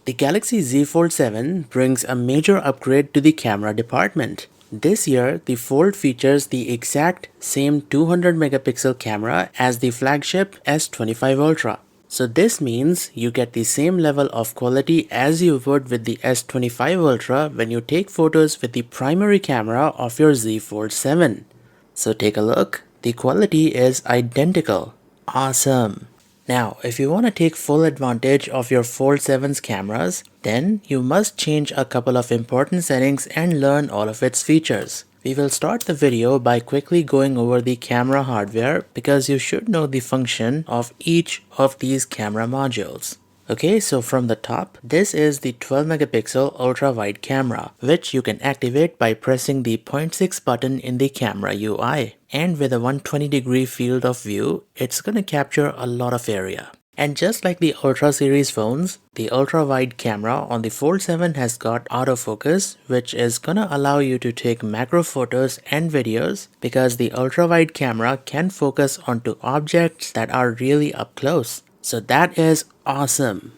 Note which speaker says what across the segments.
Speaker 1: The Galaxy Z Fold 7 brings a major upgrade to the camera department. This year, the Fold features the exact same 200 megapixel camera as the flagship S25 Ultra. So this means you get the same level of quality as you would with the S25 Ultra when you take photos with the primary camera of your Z Fold 7. So take a look, the quality is identical. Awesome! Now, if you want to take full advantage of your Fold 7's cameras, then you must change a couple of important settings and learn all of its features. We will start the video by quickly going over the camera hardware because you should know the function of each of these camera modules. Okay, so from the top, this is the 12 megapixel ultra wide camera, which you can activate by pressing the 0.6 button in the camera UI. And with a 120-degree field of view, it's gonna capture a lot of area. And just like the Ultra series phones, the ultra wide camera on the Fold 7 has got autofocus, which is gonna allow you to take macro photos and videos because the ultra wide camera can focus onto objects that are really up close. So that is awesome.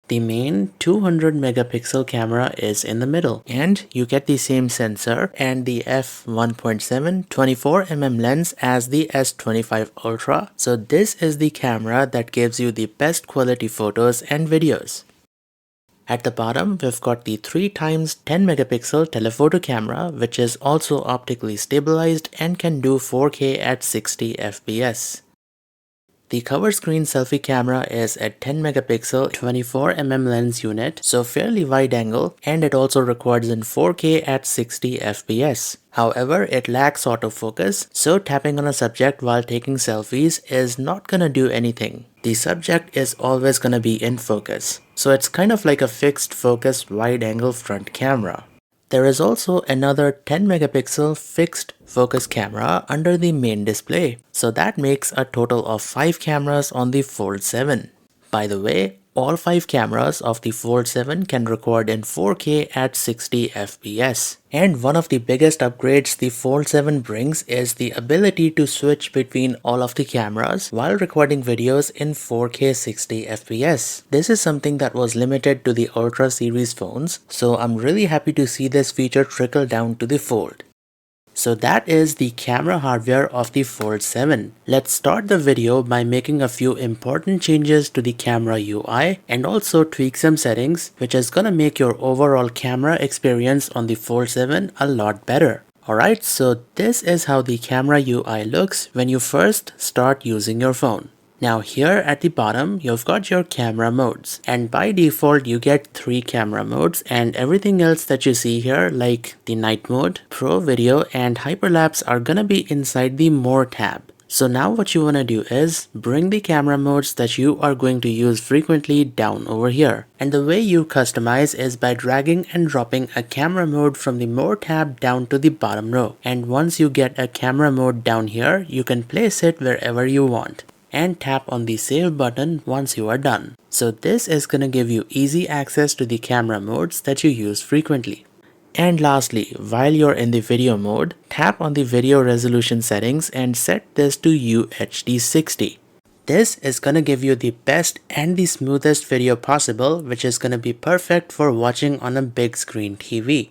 Speaker 1: The main 200 megapixel camera is in the middle and you get the same sensor and the f1.7 24mm lens as the S25 Ultra. So this is the camera that gives you the best quality photos and videos. At the bottom, we've got the 3x 10 megapixel telephoto camera, which is also optically stabilized and can do 4K at 60 fps. The cover screen selfie camera is a 10 megapixel 24mm lens unit, so fairly wide angle, and it also records in 4K at 60 fps. However, it lacks autofocus, so tapping on a subject while taking selfies is not gonna do anything. The subject is always gonna be in focus, so it's kind of like a fixed focus wide angle front camera. There is also another 10 megapixel fixed focus camera under the main display, so that makes a total of 5 cameras on the Fold 7. By the way, all 5 cameras of the Fold 7 can record in 4K at 60 fps. And one of the biggest upgrades the Fold 7 brings is the ability to switch between all of the cameras while recording videos in 4K 60 fps. This is something that was limited to the Ultra series phones, so I'm really happy to see this feature trickle down to the Fold. So that is the camera hardware of the Fold 7. Let's start the video by making a few important changes to the camera UI and also tweak some settings, which is gonna make your overall camera experience on the Fold 7 a lot better. Alright, so this is how the camera UI looks when you first start using your phone. Now here at the bottom, you've got your camera modes, and by default you get 3 camera modes, and everything else that you see here like the night mode, pro video and hyperlapse are gonna be inside the more tab. So now what you wanna do is bring the camera modes that you are going to use frequently down over here. And the way you customize is by dragging and dropping a camera mode from the more tab down to the bottom row. And once you get a camera mode down here, you can place it wherever you want and tap on the save button once you are done. So this is gonna give you easy access to the camera modes that you use frequently. And lastly, while you're in the video mode, tap on the video resolution settings and set this to UHD 60. This is gonna give you the best and the smoothest video possible, which is gonna be perfect for watching on a big screen TV.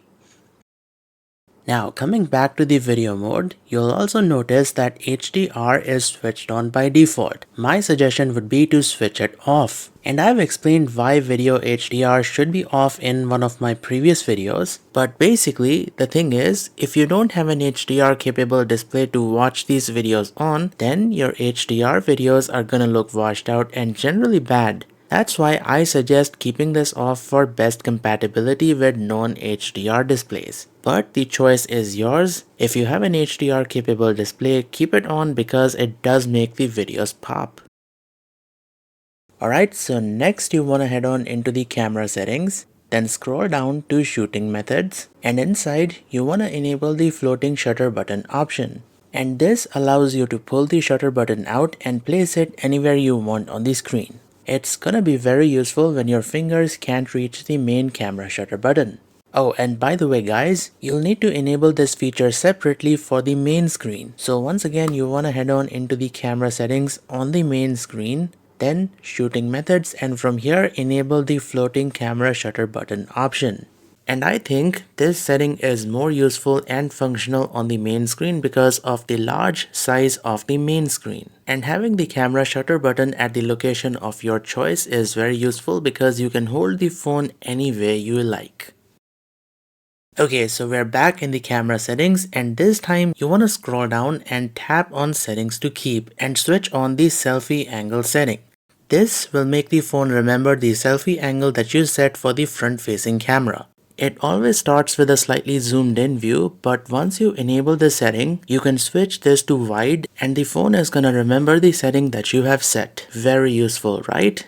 Speaker 1: Now coming back to the video mode, you'll also notice that HDR is switched on by default. My suggestion would be to switch it off. And I've explained why video HDR should be off in one of my previous videos. But basically, the thing is, if you don't have an HDR capable display to watch these videos on, then your HDR videos are gonna look washed out and generally bad. That's why I suggest keeping this off for best compatibility with non-HDR displays. But the choice is yours. If you have an HDR capable display, keep it on because it does make the videos pop. Alright, so next you want to head on into the camera settings, then scroll down to shooting methods, and inside you want to enable the floating shutter button option. And this allows you to pull the shutter button out and place it anywhere you want on the screen. It's gonna be very useful when your fingers can't reach the main camera shutter button. Oh, and by the way guys, you'll need to enable this feature separately for the main screen. So once again, you wanna head on into the camera settings on the main screen, then shooting methods, and from here enable the floating camera shutter button option. And I think this setting is more useful and functional on the main screen because of the large size of the main screen. And having the camera shutter button at the location of your choice is very useful because you can hold the phone any way you like. Okay, so we're back in the camera settings, and this time you want to scroll down and tap on settings to keep and switch on the selfie angle setting. This will make the phone remember the selfie angle that you set for the front facing camera. It always starts with a slightly zoomed in view, but once you enable the setting, you can switch this to wide and the phone is gonna remember the setting that you have set. Very useful, right?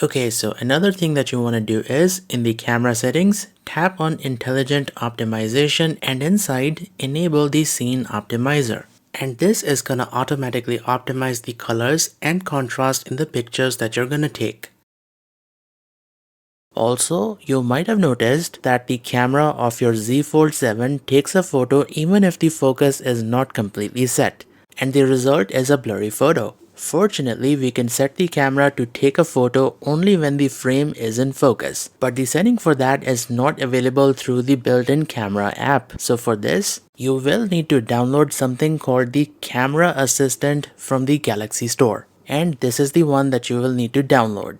Speaker 1: Okay, so another thing that you want to do is, in the camera settings, tap on Intelligent Optimization and inside, enable the Scene Optimizer. And this is gonna automatically optimize the colors and contrast in the pictures that you're gonna take. Also, you might have noticed that the camera of your Z Fold 7 takes a photo even if the focus is not completely set, and the result is a blurry photo. Fortunately, we can set the camera to take a photo only when the frame is in focus, but the setting for that is not available through the built-in camera app. So for this, you will need to download something called the Camera Assistant from the Galaxy Store, and this is the one that you will need to download.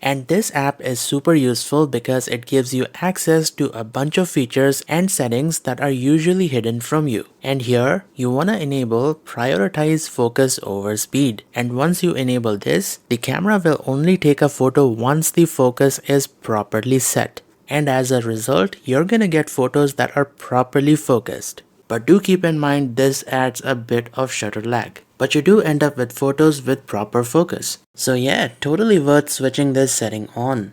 Speaker 1: And this app is super useful because it gives you access to a bunch of features and settings that are usually hidden from you. And here, you want to enable prioritize focus over speed. And once you enable this, the camera will only take a photo once the focus is properly set. And as a result, you're gonna get photos that are properly focused. But do keep in mind this adds a bit of shutter lag. But you do end up with photos with proper focus. So yeah, totally worth switching this setting on.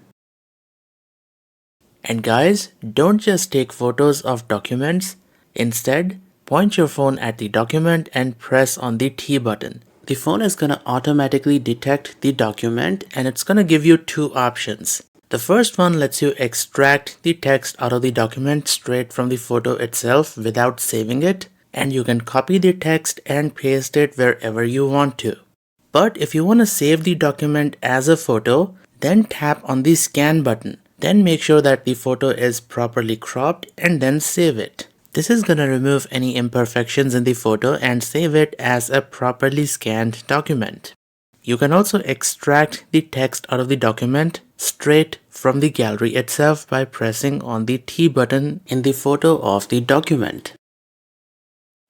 Speaker 1: And guys, don't just take photos of documents. Instead, point your phone at the document and press on the T button. The phone is gonna automatically detect the document and it's gonna give you two options. The first one lets you extract the text out of the document straight from the photo itself without saving it, and you can copy the text and paste it wherever you want to. But if you want to save the document as a photo, then tap on the scan button. Then make sure that the photo is properly cropped and then save it. This is gonna remove any imperfections in the photo and save it as a properly scanned document. You can also extract the text out of the document straight from the gallery itself by pressing on the T button in the photo of the document.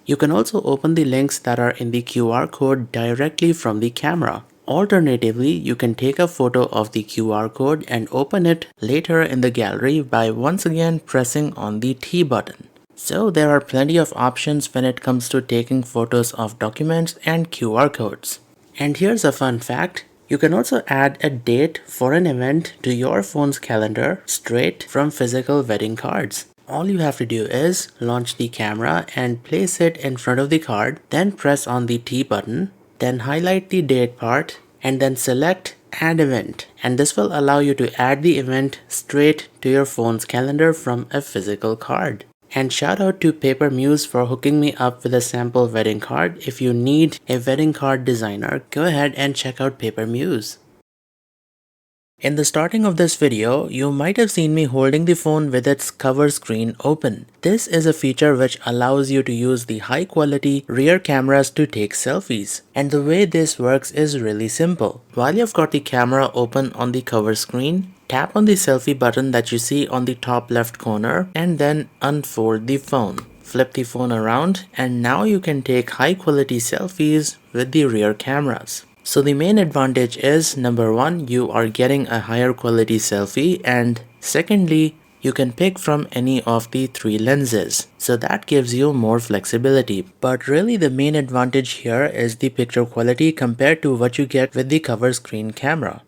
Speaker 1: You can also open the links that are in the QR code directly from the camera. Alternatively, you can take a photo of the QR code and open it later in the gallery by once again pressing on the T button. So there are plenty of options when it comes to taking photos of documents and QR codes. And here's a fun fact. You can also add a date for an event to your phone's calendar straight from physical wedding cards. All you have to do is launch the camera and place it in front of the card, then press on the T button, then highlight the date part, and then select Add Event. And this will allow you to add the event straight to your phone's calendar from a physical card. And shout out to Paper Muse for hooking me up with a sample wedding card. If you need a wedding card designer, go ahead and check out Paper Muse. In the starting of this video, you might have seen me holding the phone with its cover screen open. This is a feature which allows you to use the high quality rear cameras to take selfies. And the way this works is really simple. While you've got the camera open on the cover screen, tap on the selfie button that you see on the top left corner and then unfold the phone. Flip the phone around and now you can take high quality selfies with the rear cameras. So the main advantage is, number one, you are getting a higher quality selfie, and secondly, you can pick from any of the three lenses. So that gives you more flexibility. But really the main advantage here is the picture quality compared to what you get with the cover screen camera.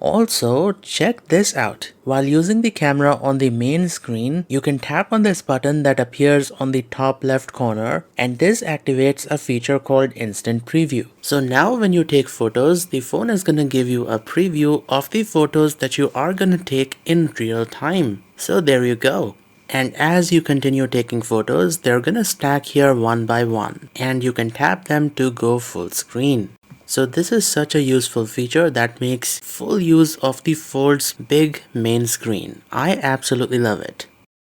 Speaker 1: Also, check this out. While using the camera on the main screen, you can tap on this button that appears on the top left corner, and this activates a feature called Instant Preview. So now when you take photos, the phone is gonna give you a preview of the photos that you are gonna take in real time. So there you go. And as you continue taking photos, they're gonna stack here one by one, and you can tap them to go full screen. So this is such a useful feature that makes full use of the Fold's big main screen. I absolutely love it.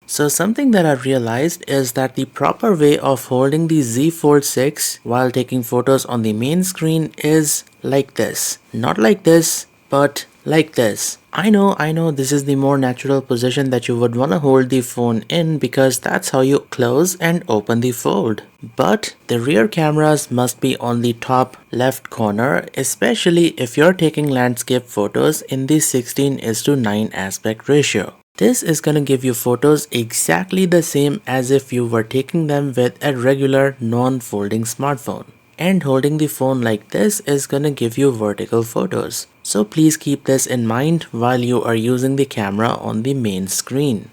Speaker 1: So something that I've realized is that the proper way of holding the Z Fold 6 while taking photos on the main screen is like this. Not like this, but like this. I know this is the more natural position that you would want to hold the phone in because that's how you close and open the fold. But the rear cameras must be on the top left corner, especially if you're taking landscape photos in the 16:9 aspect ratio. This is going to give you photos exactly the same as if you were taking them with a regular non-folding smartphone. And holding the phone like this is going to give you vertical photos. So please keep this in mind while you are using the camera on the main screen.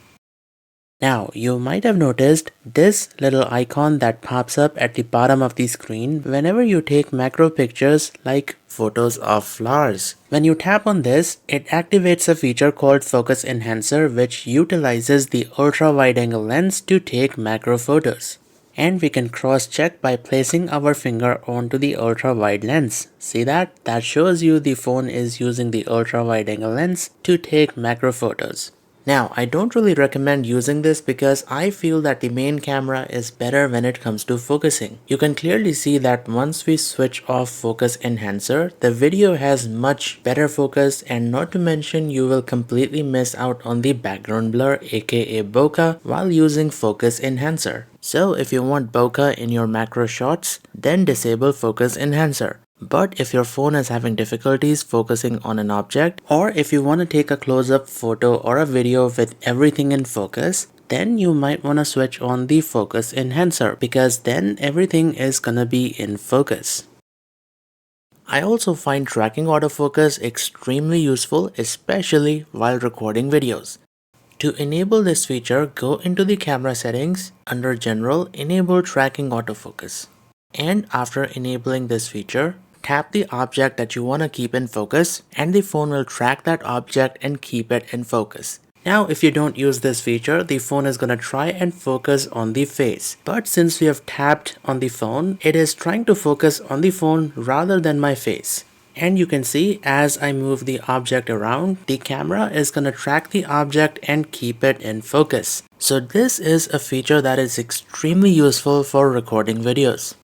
Speaker 1: Now, you might have noticed this little icon that pops up at the bottom of the screen whenever you take macro pictures like photos of flowers. When you tap on this, it activates a feature called Focus Enhancer, which utilizes the ultra-wide-angle lens to take macro photos. And we can cross-check by placing our finger onto the ultra-wide lens. See that? That shows you the phone is using the ultra-wide-angle lens to take macro photos. Now, I don't really recommend using this because I feel that the main camera is better when it comes to focusing. You can clearly see that once we switch off Focus Enhancer, the video has much better focus, and not to mention you will completely miss out on the background blur aka bokeh while using Focus Enhancer. So if you want bokeh in your macro shots, then disable Focus Enhancer. But if your phone is having difficulties focusing on an object, or if you want to take a close-up photo or a video with everything in focus, then you might want to switch on the Focus Enhancer because then everything is gonna be in focus. I also find tracking autofocus extremely useful, especially while recording videos. To enable this feature, go into the camera settings, under General, enable tracking autofocus. And after enabling this feature, tap the object that you want to keep in focus and the phone will track that object and keep it in focus. Now if you don't use this feature, the phone is going to try and focus on the face. But since we have tapped on the phone, it is trying to focus on the phone rather than my face. And you can see as I move the object around, the camera is going to track the object and keep it in focus. So this is a feature that is extremely useful for recording videos.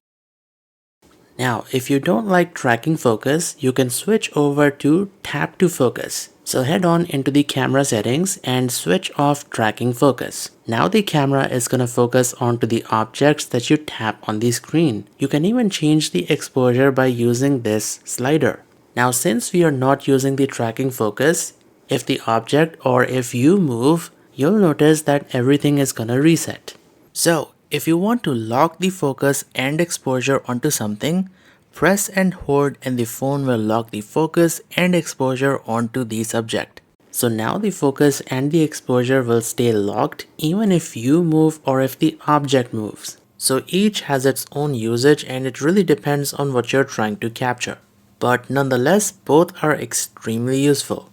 Speaker 1: Now, if you don't like tracking focus, you can switch over to tap to focus. So head on into the camera settings and switch off tracking focus. Now the camera is going to focus onto the objects that you tap on the screen. You can even change the exposure by using this slider. Now since we are not using the tracking focus, if the object or if you move, you'll notice that everything is going to reset. So if you want to lock the focus and exposure onto something, press and hold and the phone will lock the focus and exposure onto the subject. So now the focus and the exposure will stay locked even if you move or if the object moves. So each has its own usage and it really depends on what you're trying to capture. But nonetheless, both are extremely useful.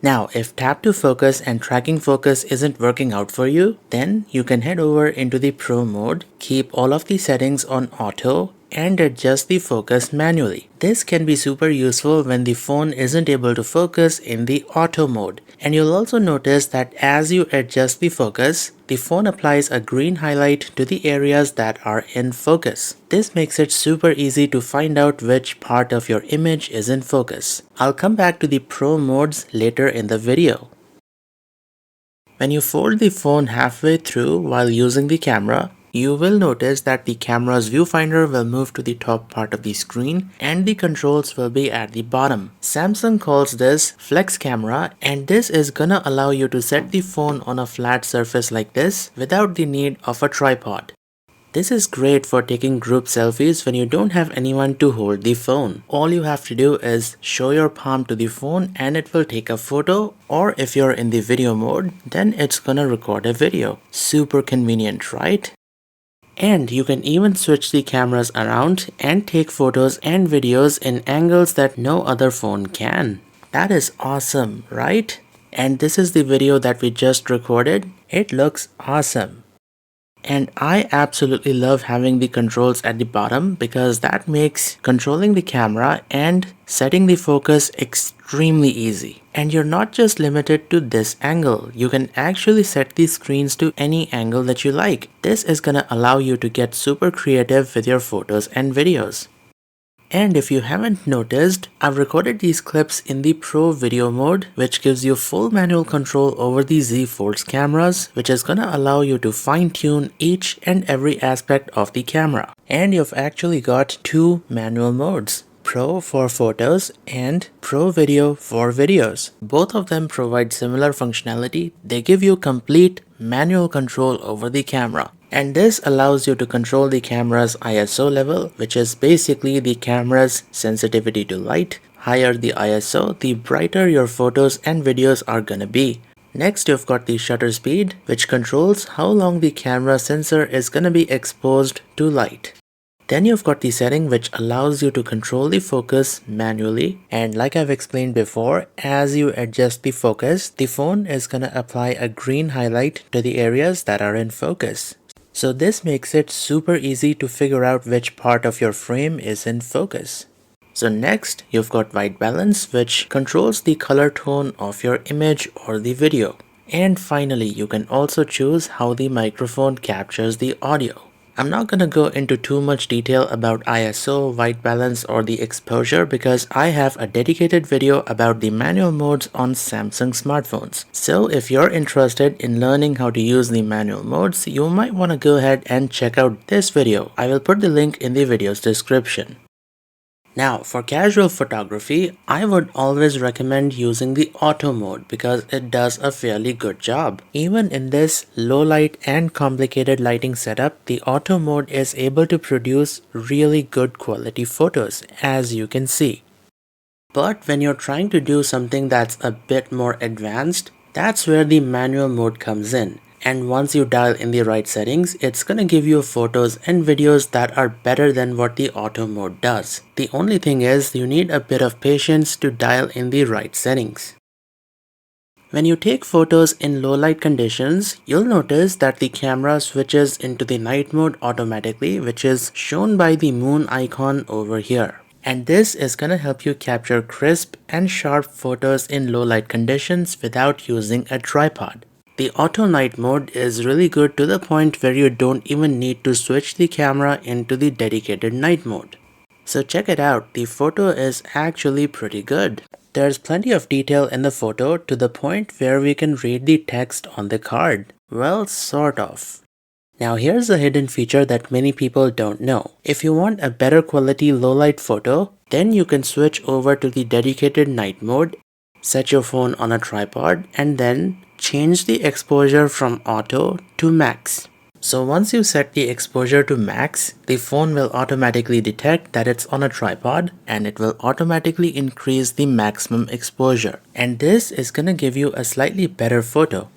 Speaker 1: Now, if tap to focus and tracking focus isn't working out for you, then you can head over into the Pro mode, keep all of the settings on auto, and adjust the focus manually. This can be super useful when the phone isn't able to focus in the auto mode. And you'll also notice that as you adjust the focus, the phone applies a green highlight to the areas that are in focus. This makes it super easy to find out which part of your image is in focus. I'll come back to the Pro modes later in the video. When you fold the phone halfway through while using the camera, you will notice that the camera's viewfinder will move to the top part of the screen and the controls will be at the bottom. Samsung calls this flex camera, and this is gonna allow you to set the phone on a flat surface like this without the need of a tripod. This is great for taking group selfies when you don't have anyone to hold the phone. All you have to do is show your palm to the phone and it will take a photo, or if you're in the video mode, then it's gonna record a video. Super convenient, right? And you can even switch the cameras around and take photos and videos in angles that no other phone can. That is awesome, right? And this is the video that we just recorded. It looks awesome. And I absolutely love having the controls at the bottom because that makes controlling the camera and setting the focus extremely easy. And you're not just limited to this angle, you can actually set the screens to any angle that you like. This is gonna allow you to get super creative with your photos and videos. And if you haven't noticed, I've recorded these clips in the Pro video mode, which gives you full manual control over the Z Fold's cameras, which is gonna allow you to fine-tune each and every aspect of the camera. And you've actually got two manual modes. Pro for photos and Pro Video for videos. Both of them provide similar functionality. They give you complete manual control over the camera. And this allows you to control the camera's ISO level, which is basically the camera's sensitivity to light. Higher the ISO, the brighter your photos and videos are gonna be. Next, you've got the shutter speed, which controls how long the camera sensor is gonna be exposed to light. Then you've got the setting which allows you to control the focus manually, and like I've explained before, as you adjust the focus, the phone is gonna apply a green highlight to the areas that are in focus. So this makes it super easy to figure out which part of your frame is in focus. So next, you've got white balance, which controls the color tone of your image or the video. And finally, you can also choose how the microphone captures the audio. I'm not gonna go into too much detail about ISO, white balance or the exposure because I have a dedicated video about the manual modes on Samsung smartphones. So if you're interested in learning how to use the manual modes, you might want to go ahead and check out this video. I will put the link in the video's description. Now, for casual photography, I would always recommend using the auto mode because it does a fairly good job. Even in this low light and complicated lighting setup, the auto mode is able to produce really good quality photos, as you can see. But when you're trying to do something that's a bit more advanced, that's where the manual mode comes in. And once you dial in the right settings, it's gonna give you photos and videos that are better than what the auto mode does. The only thing is you need a bit of patience to dial in the right settings. When you take photos in low light conditions, you'll notice that the camera switches into the night mode automatically, which is shown by the moon icon over here. And this is gonna help you capture crisp and sharp photos in low light conditions without using a tripod. The auto night mode is really good to the point where you don't even need to switch the camera into the dedicated night mode. So check it out, the photo is actually pretty good. There's plenty of detail in the photo to the point where we can read the text on the card. Well, sort of. Now here's a hidden feature that many people don't know. If you want a better quality low light photo, then you can switch over to the dedicated night mode, set your phone on a tripod, and then change the exposure from auto to max. So once you set the exposure to max, the phone will automatically detect that it's on a tripod and it will automatically increase the maximum exposure. And this is gonna give you a slightly better photo.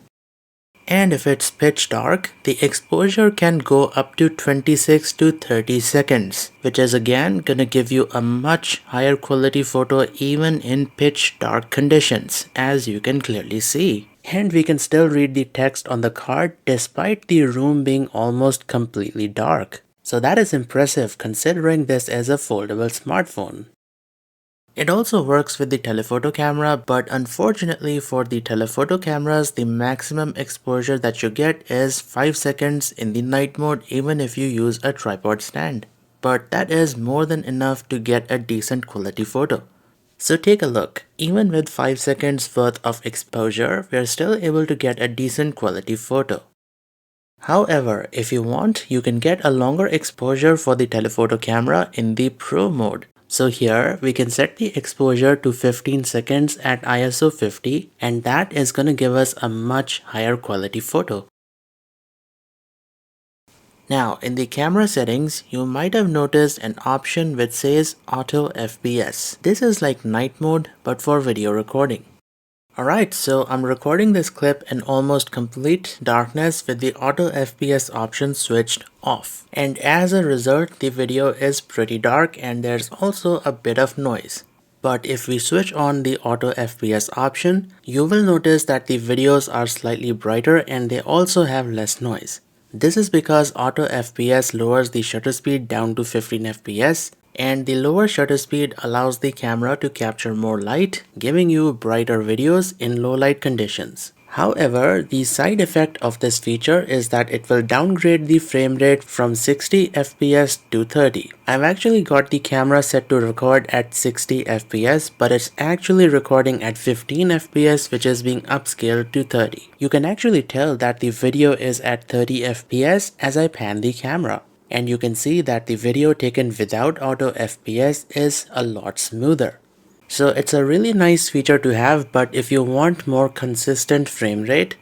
Speaker 1: And if it's pitch dark, the exposure can go up to 26 to 30 seconds, which is again gonna give you a much higher quality photo even in pitch dark conditions, as you can clearly see. And we can still read the text on the card despite the room being almost completely dark. So that is impressive considering this is a foldable smartphone. It also works with the telephoto camera, but unfortunately for the telephoto cameras, the maximum exposure that you get is 5 seconds in the night mode even if you use a tripod stand. But that is more than enough to get a decent quality photo. So take a look, even with 5 seconds worth of exposure, we are still able to get a decent quality photo. However, if you want, you can get a longer exposure for the telephoto camera in the Pro mode. So here, we can set the exposure to 15 seconds at ISO 50, and that is gonna give us a much higher quality photo. Now, in the camera settings, you might have noticed an option which says Auto FPS. This is like night mode, but for video recording. Alright, so I'm recording this clip in almost complete darkness with the Auto FPS option switched off. And as a result, the video is pretty dark and there's also a bit of noise. But if we switch on the Auto FPS option, you will notice that the videos are slightly brighter and they also have less noise. This is because auto FPS lowers the shutter speed down to 15 FPS, and the lower shutter speed allows the camera to capture more light, giving you brighter videos in low light conditions. However, the side effect of this feature is that it will downgrade the frame rate from 60 FPS to 30. I've actually got the camera set to record at 60 FPS, but it's actually recording at 15 FPS, which is being upscaled to 30. You can actually tell that the video is at 30 FPS as I pan the camera. And you can see that the video taken without auto FPS is a lot smoother. So it's a really nice feature to have, but if you want more consistent frame rate,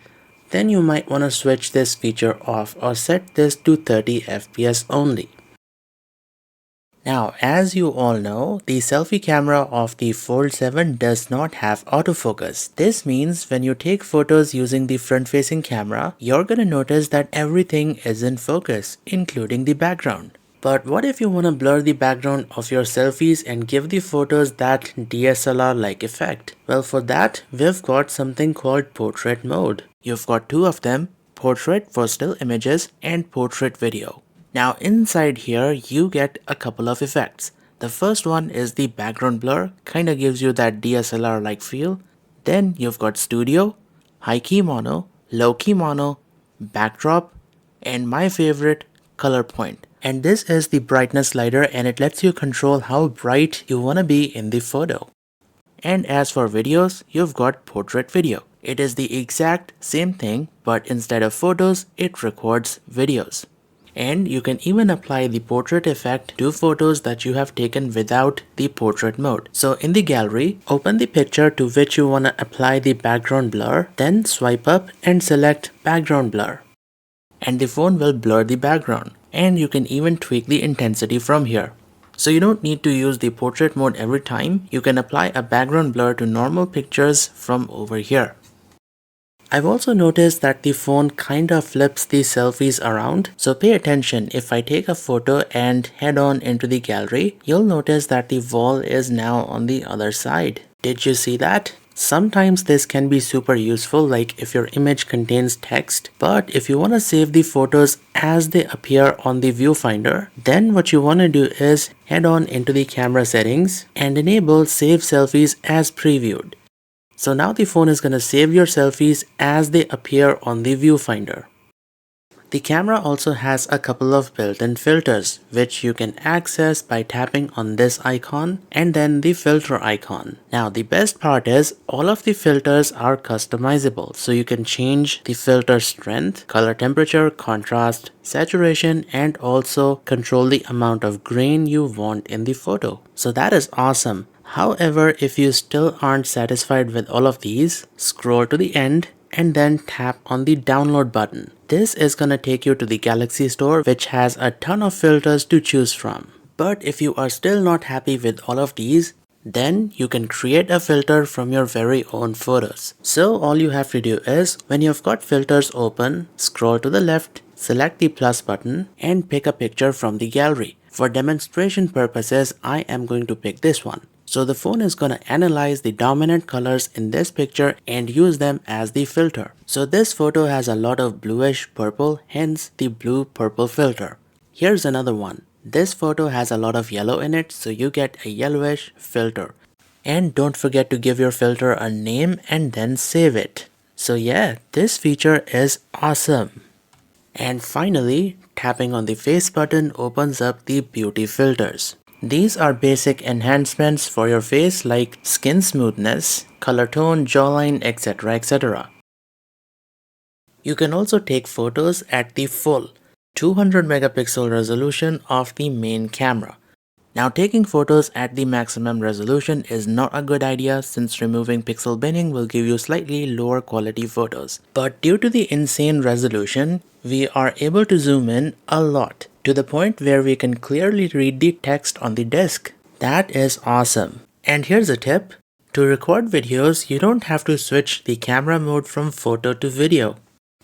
Speaker 1: then you might want to switch this feature off or set this to 30 FPS only. Now, as you all know, the selfie camera of the Fold 7 does not have autofocus. This means when you take photos using the front-facing camera, you're gonna notice that everything is in focus, including the background. But what if you want to blur the background of your selfies and give the photos that DSLR-like effect? Well, for that, we've got something called portrait mode. You've got two of them, portrait for still images and portrait video. Now inside here, you get a couple of effects. The first one is the background blur, kinda gives you that DSLR-like feel. Then you've got studio, high key mono, low key mono, backdrop, and my favorite, color point. And this is the brightness slider, and it lets you control how bright you want to be in the photo. And as for videos, you've got portrait video. It is the exact same thing, but instead of photos, it records videos. And you can even apply the portrait effect to photos that you have taken without the portrait mode. So in the gallery, open the picture to which you want to apply the background blur, then swipe up and select background blur. And the phone will blur the background, and you can even tweak the intensity from here. So you don't need to use the portrait mode every time. You can apply a background blur to normal pictures from over here. I've also noticed that the phone kinda flips the selfies around, so pay attention. If I take a photo and head on into the gallery, you'll notice that the wall is now on the other side. Did you see that? Sometimes this can be super useful, like if your image contains text, but if you want to save the photos as they appear on the viewfinder, then what you want to do is head on into the camera settings and enable save selfies as previewed. So now the phone is going to save your selfies as they appear on the viewfinder. The camera also has a couple of built-in filters, which you can access by tapping on this icon and then the filter icon. Now the best part is all of the filters are customizable, so you can change the filter strength, color temperature, contrast, saturation, and also control the amount of grain you want in the photo. So that is awesome. However, if you still aren't satisfied with all of these, scroll to the end and then tap on the download button. This is gonna take you to the Galaxy Store, which has a ton of filters to choose from. But if you are still not happy with all of these, then you can create a filter from your very own photos. So all you have to do is, when you've got filters open, scroll to the left, select the plus button, and pick a picture from the gallery. For demonstration purposes, I am going to pick this one. So the phone is going to analyze the dominant colors in this picture and use them as the filter. So this photo has a lot of bluish purple, hence the blue purple filter. Here's another one. This photo has a lot of yellow in it, so you get a yellowish filter. And don't forget to give your filter a name and then save it. So yeah, this feature is awesome. And finally, tapping on the face button opens up the beauty filters. These are basic enhancements for your face like skin smoothness, color tone, jawline, etc. etc. You can also take photos at the full 200 megapixel resolution of the main camera. Now taking photos at the maximum resolution is not a good idea since removing pixel binning will give you slightly lower quality photos. But due to the insane resolution, we are able to zoom in a lot to the point where we can clearly read the text on the disc. That is awesome. And here's a tip. To record videos, you don't have to switch the camera mode from photo to video.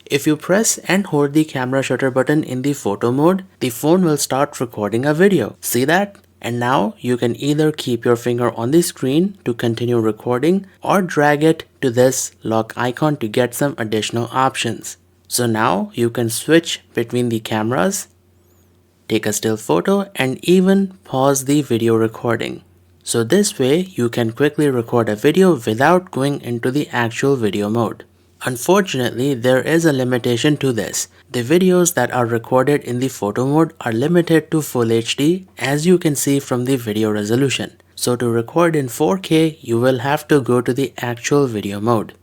Speaker 1: If you press and hold the camera shutter button in the photo mode, the phone will start recording a video. See that? And now you can either keep your finger on the screen to continue recording or drag it to this lock icon to get some additional options. So now you can switch between the cameras, take a still photo, and even pause the video recording. So this way you can quickly record a video without going into the actual video mode. Unfortunately, there is a limitation to this. The videos that are recorded in the photo mode are limited to Full HD, as you can see from the video resolution. So to record in 4K, you will have to go to the actual video mode.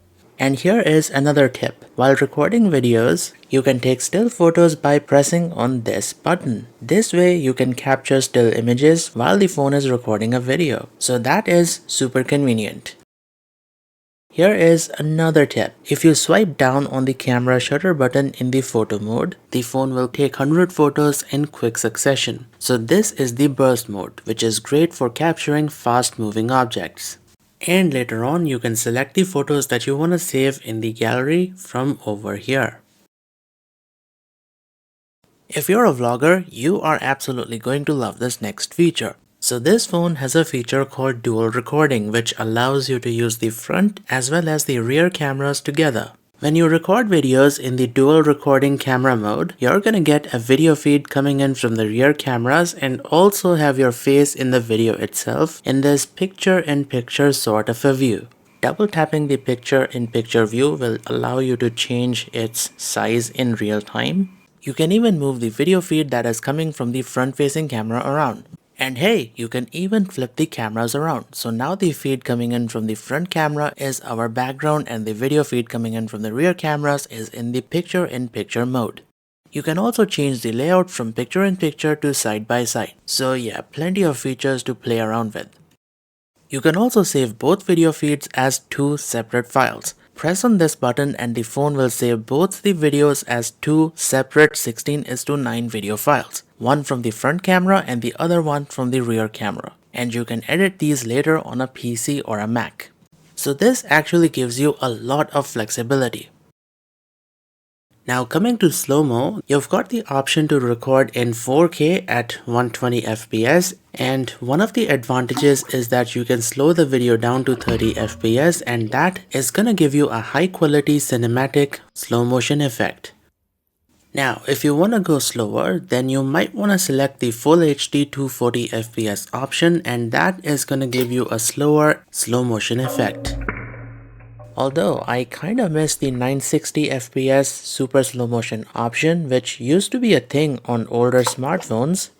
Speaker 1: And here is another tip. While recording videos, you can take still photos by pressing on this button. This way you can capture still images while the phone is recording a video. So that is super convenient. Here is another tip. If you swipe down on the camera shutter button in the photo mode, the phone will take 100 photos in quick succession. So this is the burst mode, which is great for capturing fast moving objects. And later on, you can select the photos that you want to save in the gallery from over here. If you're a vlogger, you are absolutely going to love this next feature. So this phone has a feature called dual recording, which allows you to use the front as well as the rear cameras together. When you record videos in the dual recording camera mode, you're gonna get a video feed coming in from the rear cameras and also have your face in the video itself in this picture-in-picture sort of a view. Double tapping the picture-in-picture view will allow you to change its size in real time. You can even move the video feed that is coming from the front-facing camera around. And hey, you can even flip the cameras around. So now the feed coming in from the front camera is our background and the video feed coming in from the rear cameras is in the picture-in-picture mode. You can also change the layout from picture-in-picture to side-by-side. So yeah, plenty of features to play around with. You can also save both video feeds as two separate files. Press on this button and the phone will save both the videos as two separate 16:9 video files. One from the front camera and the other one from the rear camera. And you can edit these later on a PC or a Mac. So this actually gives you a lot of flexibility. Now coming to Slo-Mo, you've got the option to record in 4K at 120 FPS, and one of the advantages is that you can slow the video down to 30 FPS, and that is gonna give you a high quality cinematic slow motion effect. Now if you wanna go slower, then you might wanna select the Full HD 240 FPS option, and that is gonna give you a slower slow motion effect. Although I kinda miss the 960 FPS super slow motion option, which used to be a thing on older smartphones.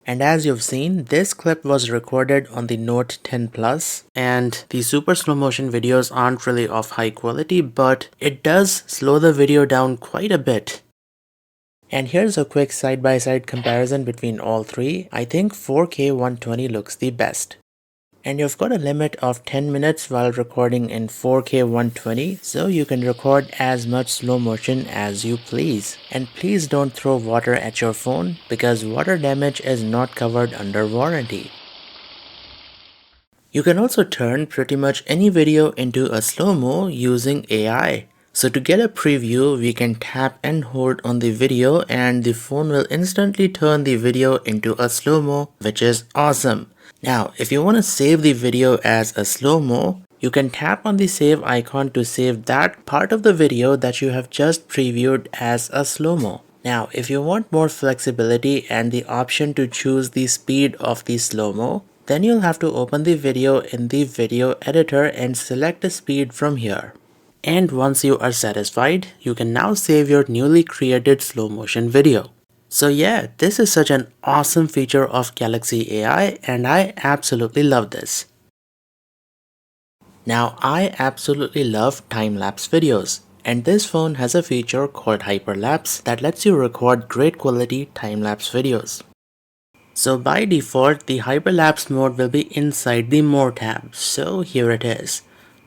Speaker 1: And as you've seen, this clip was recorded on the Note 10 Plus, and the super slow motion videos aren't really of high quality, but it does slow the video down quite a bit. And here's a quick side-by-side comparison between all three. I think 4K 120 looks the best. And you've got a limit of 10 minutes while recording in 4K 120, so you can record as much slow motion as you please. And please don't throw water at your phone because water damage is not covered under warranty. You can also turn pretty much any video into a slow-mo using AI. So to get a preview, we can tap and hold on the video and the phone will instantly turn the video into a slow-mo, which is awesome. Now, if you want to save the video as a slow-mo, you can tap on the save icon to save that part of the video that you have just previewed as a slow-mo. Now, if you want more flexibility and the option to choose the speed of the slow-mo, then you'll have to open the video in the video editor and select the speed from here. And once you are satisfied, you can now save your newly created slow motion video. So yeah, this is such an awesome feature of Galaxy AI and I absolutely love this. Now I absolutely love time-lapse videos, and this phone has a feature called hyperlapse that lets you record great quality time-lapse videos. So by default, the hyperlapse mode will be inside the More tab, so here it is.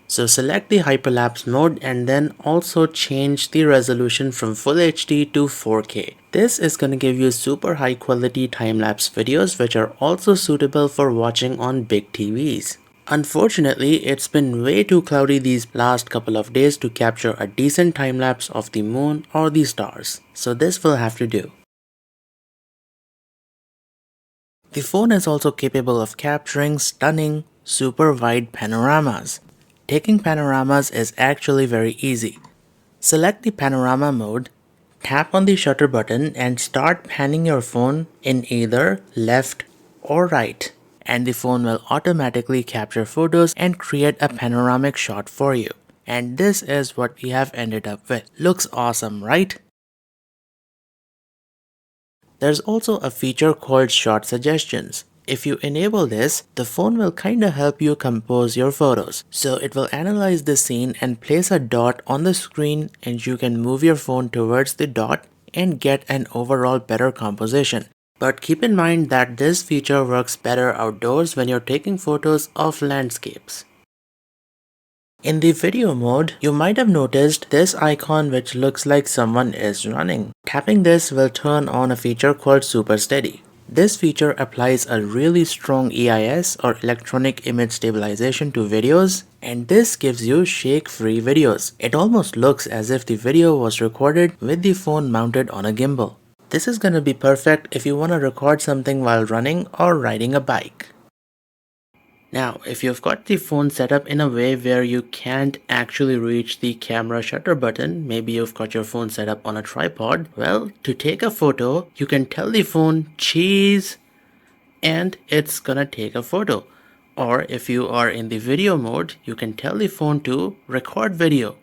Speaker 1: So select the hyperlapse mode and then also change the resolution from Full HD to 4K. This is going to give you super high quality time-lapse videos which are also suitable for watching on big TVs. Unfortunately, it's been way too cloudy these last couple of days to capture a decent time-lapse of the moon or the stars, so this will have to do. The phone is also capable of capturing stunning, super wide panoramas. Taking panoramas is actually very easy. Select the panorama mode, Tap on the shutter button and start panning your phone in either left or right. And the phone will automatically capture photos and create a panoramic shot for you. And this is what we have ended up with. Looks awesome, right? There's also a feature called shot suggestions. If you enable this, the phone will kinda help you compose your photos. So it will analyze the scene and place a dot on the screen, and you can move your phone towards the dot and get an overall better composition. But keep in mind that this feature works better outdoors when you're taking photos of landscapes. In the video mode, you might have noticed this icon which looks like someone is running. Tapping this will turn on a feature called Super Steady. This feature applies a really strong EIS or electronic image stabilization to videos, and this gives you shake-free videos. It almost looks as if the video was recorded with the phone mounted on a gimbal. This is gonna be perfect if you wanna record something while running or riding a bike. Now, if you've got the phone set up in a way where you can't actually reach the camera shutter button, maybe you've got your phone set up on a tripod, well, to take a photo, you can tell the phone cheese and it's gonna take a photo. Or if you are in the video mode, you can tell the phone to record video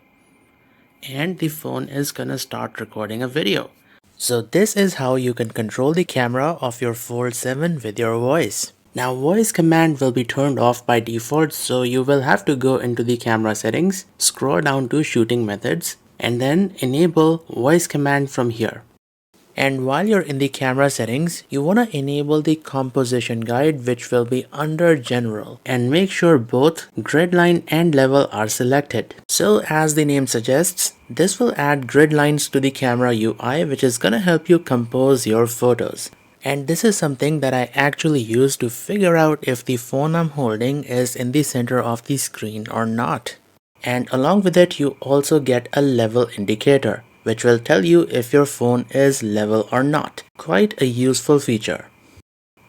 Speaker 1: and the phone is gonna start recording a video. So this is how you can control the camera of your Fold 7 with your voice. Now voice command will be turned off by default, so you will have to go into the camera settings, scroll down to shooting methods, and then enable voice command from here. And while you're in the camera settings, you want to enable the composition guide, which will be under general, and make sure both grid line and level are selected. So as the name suggests, this will add grid lines to the camera UI, which is gonna help you compose your photos. And this is something that I actually use to figure out if the phone I'm holding is in the center of the screen or not. And along with it, you also get a level indicator, which will tell you if your phone is level or not. Quite a useful feature.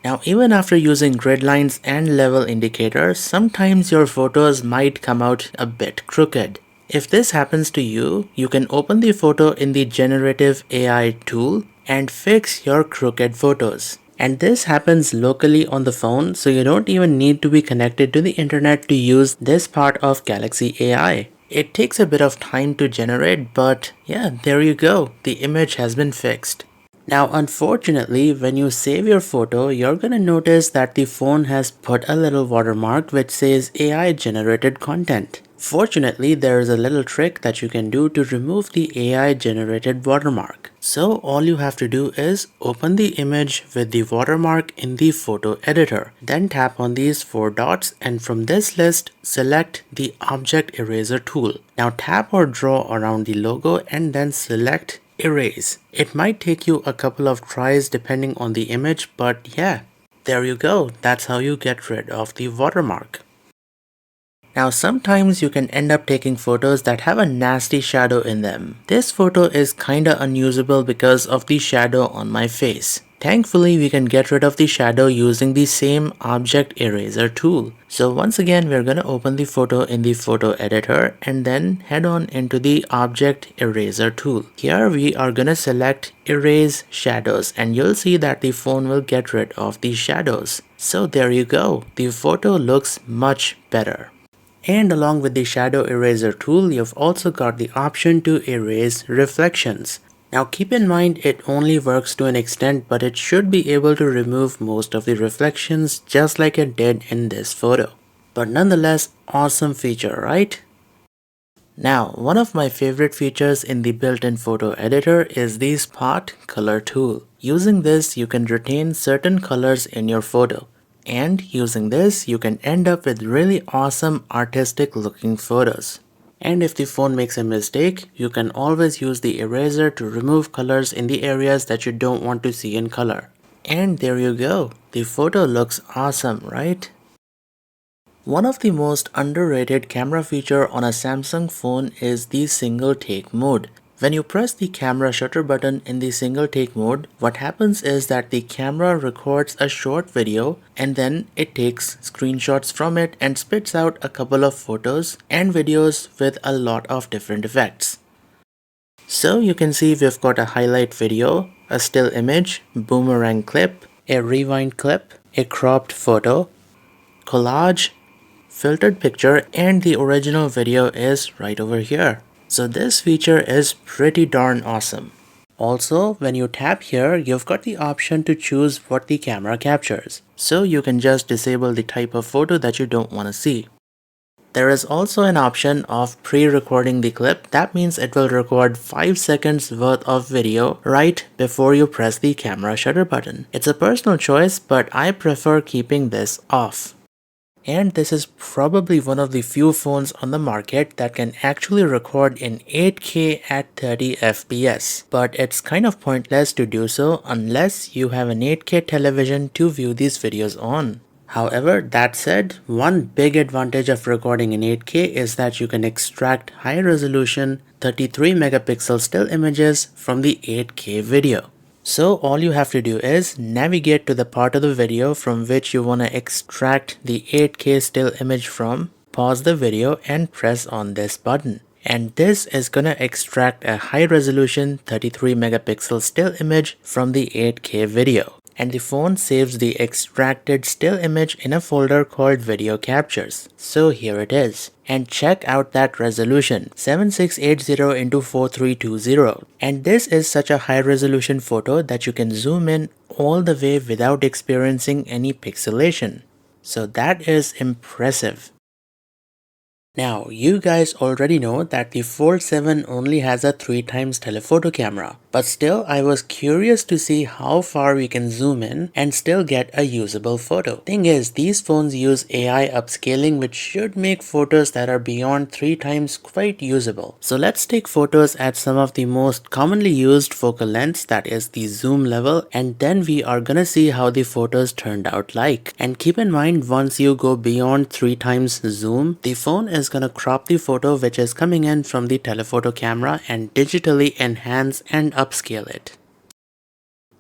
Speaker 1: Now, even after using grid lines and level indicators, sometimes your photos might come out a bit crooked. If this happens to you, you can open the photo in the generative AI tool and fix your crooked photos. And this happens locally on the phone, so you don't even need to be connected to the internet to use this part of Galaxy AI. It takes a bit of time to generate, but yeah, there you go, the image has been fixed. Now unfortunately, when you save your photo, you're gonna notice that the phone has put a little watermark which says AI generated content. Fortunately, there is a little trick that you can do to remove the AI generated watermark. So all you have to do is open the image with the watermark in the photo editor. Then tap on these 4 dots, and from this list, select the object eraser tool. Now tap or draw around the logo and then select erase. It might take you a couple of tries depending on the image, but yeah, there you go. That's how you get rid of the watermark. Now sometimes you can end up taking photos that have a nasty shadow in them. This photo is kinda unusable because of the shadow on my face. Thankfully, we can get rid of the shadow using the same object eraser tool. So once again, we're gonna open the photo in the photo editor and then head on into the object eraser tool. Here we are gonna select erase shadows, and you'll see that the phone will get rid of the shadows. So there you go, the photo looks much better. And along with the shadow eraser tool, you've also got the option to erase reflections. Now keep in mind it only works to an extent, but it should be able to remove most of the reflections just like it did in this photo. But nonetheless, awesome feature, right? Now, one of my favorite features in the built-in photo editor is the Spot Color tool. Using this, you can retain certain colors in your photo. And using this, you can end up with really awesome artistic looking photos. And if the phone makes a mistake, you can always use the eraser to remove colors in the areas that you don't want to see in color. And there you go, the photo looks awesome, right? One of the most underrated camera feature on a Samsung phone is the single take mode. When you press the camera shutter button in the single take mode, what happens is that the camera records a short video and then it takes screenshots from it and spits out a couple of photos and videos with a lot of different effects. So you can see we've got a highlight video, a still image, boomerang clip, a rewind clip, a cropped photo, collage, filtered picture, and the original video is right over here. So this feature is pretty darn awesome. Also, when you tap here, you've got the option to choose what the camera captures. So you can just disable the type of photo that you don't want to see. There is also an option of pre-recording the clip. That means it will record 5 seconds worth of video right before you press the camera shutter button. It's a personal choice, but I prefer keeping this off. And this is probably one of the few phones on the market that can actually record in 8K at 30 FPS. But it's kind of pointless to do so unless you have an 8K television to view these videos on. However, that said, one big advantage of recording in 8K is that you can extract high resolution 33 megapixel still images from the 8K video. So all you have to do is navigate to the part of the video from which you want to extract the 8K still image from, pause the video and press on this button. And this is gonna extract a high resolution 33 megapixel still image from the 8K video. And the phone saves the extracted still image in a folder called video captures. So here it is. And check out that resolution, 7680 into 4320. And this is such a high resolution photo that you can zoom in all the way without experiencing any pixelation. So that is impressive. Now, you guys already know that the Fold 7 only has a 3x telephoto camera, but still I was curious to see how far we can zoom in and still get a usable photo. Thing is, these phones use AI upscaling which should make photos that are beyond 3x quite usable. So let's take photos at some of the most commonly used focal lengths, that is the zoom level, and then we are gonna see how the photos turned out like. And keep in mind, once you go beyond 3x zoom, the phone is gonna crop the photo which is coming in from the telephoto camera and digitally enhance and upscale it.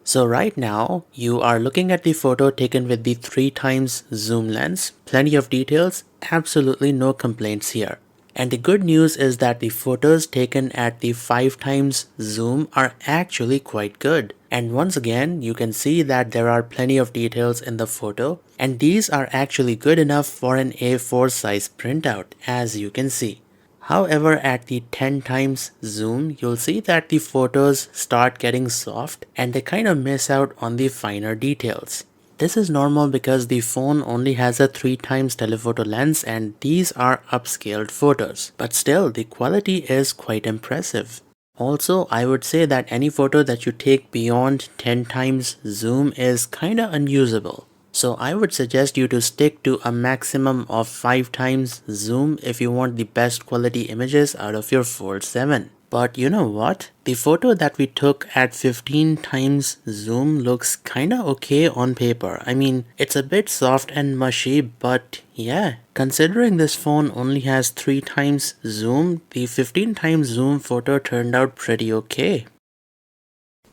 Speaker 1: So right now, you are looking at the photo taken with the 3x zoom lens. Plenty of details, absolutely no complaints here. And the good news is that the photos taken at the 5x zoom are actually quite good. And once again, you can see that there are plenty of details in the photo, and these are actually good enough for an A4 size printout, as you can see. However, at the 10x zoom, you'll see that the photos start getting soft and they kind of miss out on the finer details. This is normal because the phone only has a 3x telephoto lens and these are upscaled photos. But still, the quality is quite impressive. Also, I would say that any photo that you take beyond 10x zoom is kinda unusable. So I would suggest you to stick to a maximum of 5x zoom if you want the best quality images out of your Fold 7. But you know what? The photo that we took at 15x zoom looks kinda okay on paper. I mean, it's a bit soft and mushy, but yeah. Considering this phone only has 3x zoom, the 15x zoom photo turned out pretty okay.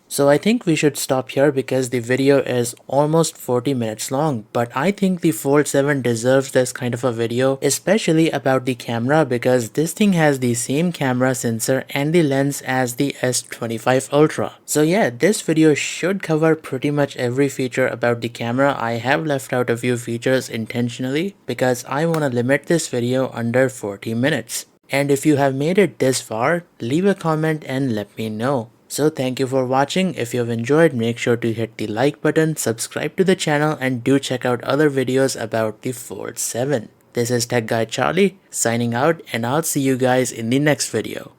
Speaker 1: So I think we should stop here because the video is almost 40 minutes long, but I think the Fold 7 deserves this kind of a video, especially about the camera, because this thing has the same camera sensor and the lens as the S25 Ultra. So yeah, this video should cover pretty much every feature about the camera. I have left out a few features intentionally because I want to limit this video under 40 minutes. And if you have made it this far, leave a comment and let me know. So thank you for watching. If you have enjoyed, make sure to hit the like button, subscribe to the channel, and do check out other videos about the Fold 7. This is Tech Guy Charlie signing out, and I'll see you guys in the next video.